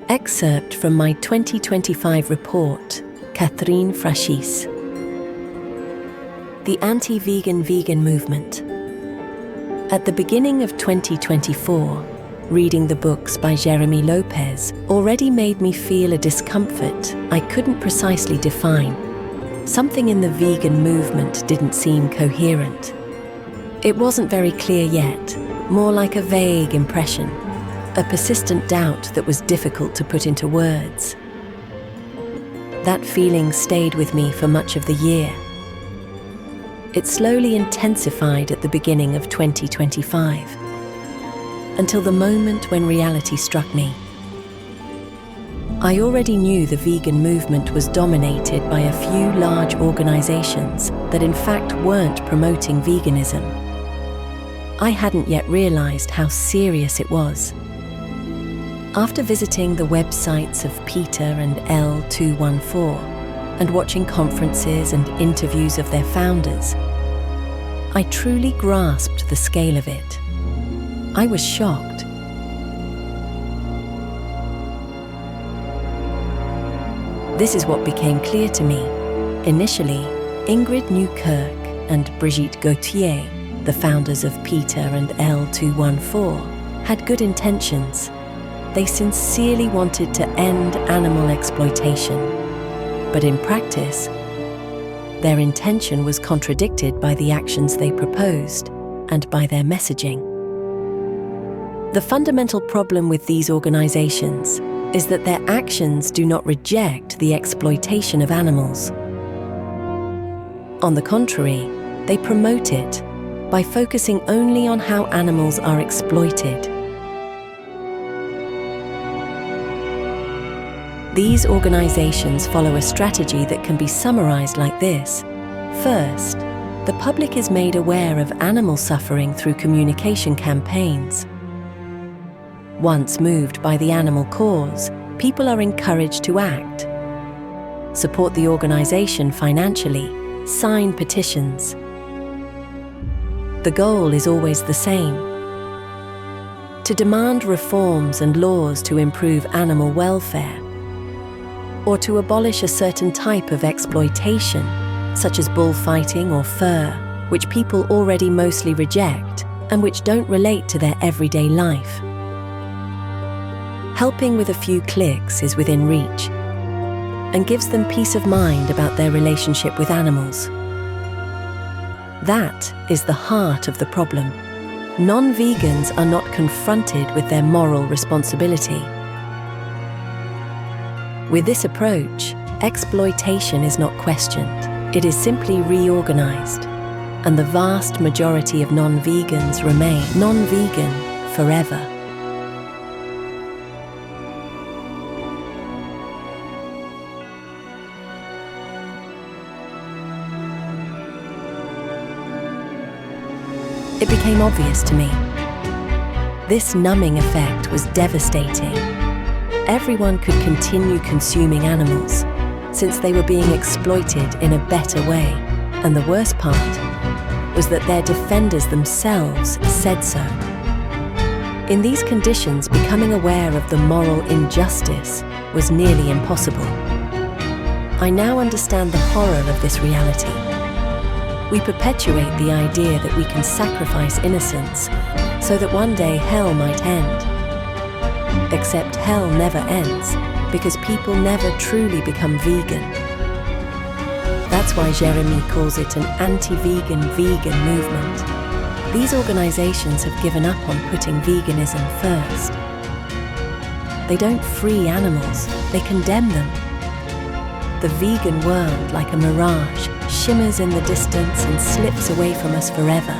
Excerpt from my 2025 report, Catherine Frachisse. The anti-vegan vegan movement. At the beginning of 2024, reading the books by Jeremy Lopez already made me feel a discomfort I couldn't precisely define. Something in the vegan movement didn't seem coherent. It wasn't very clear yet, more like a vague impression, a persistent doubt that was difficult to put into words. That feeling stayed with me for much of the year. It slowly intensified at the beginning of 2025, until the moment when reality struck me. I already knew the vegan movement was dominated by a few large organizations that in fact weren't promoting veganism. I hadn't yet realized how serious it was. After visiting the websites of PETA and L214 and watching conferences and interviews of their founders, I truly grasped the scale of it. I was shocked. This is what became clear to me. Initially, Ingrid Newkirk and Brigitte Gauthier, the founders of PETA and L214, had good intentions. They sincerely wanted to end animal exploitation. But in practice, their intention was contradicted by the actions they proposed and by their messaging. The fundamental problem with these organizations is that their actions do not reject the exploitation of animals. On the contrary, they promote it by focusing only on how animals are exploited. These organizations follow a strategy that can be summarized like this. First, the public is made aware of animal suffering through communication campaigns. Once moved by the animal cause, people are encouraged to act, support the organization financially, sign petitions. The goal is always the same: to demand reforms and laws to improve animal welfare, or to abolish a certain type of exploitation, such as bullfighting or fur, which people already mostly reject and which don't relate to their everyday life. Helping with a few clicks is within reach and gives them peace of mind about their relationship with animals. That is the heart of the problem. Non-vegans are not confronted with their moral responsibility. With this approach, exploitation is not questioned. It is simply reorganized, and the vast majority of non-vegans remain non-vegan forever. It became obvious to me. This numbing effect was devastating. Everyone could continue consuming animals, since they were being exploited in a better way. And the worst part was that their defenders themselves said so. In these conditions, becoming aware of the moral injustice was nearly impossible. I now understand the horror of this reality. We perpetuate the idea that we can sacrifice innocence so that one day hell might end. Except hell never ends, because people never truly become vegan. That's why Jeremy calls it an anti-vegan vegan movement. These organizations have given up on putting veganism first. They don't free animals, they condemn them. The vegan world, like a mirage, shimmers in the distance and slips away from us forever.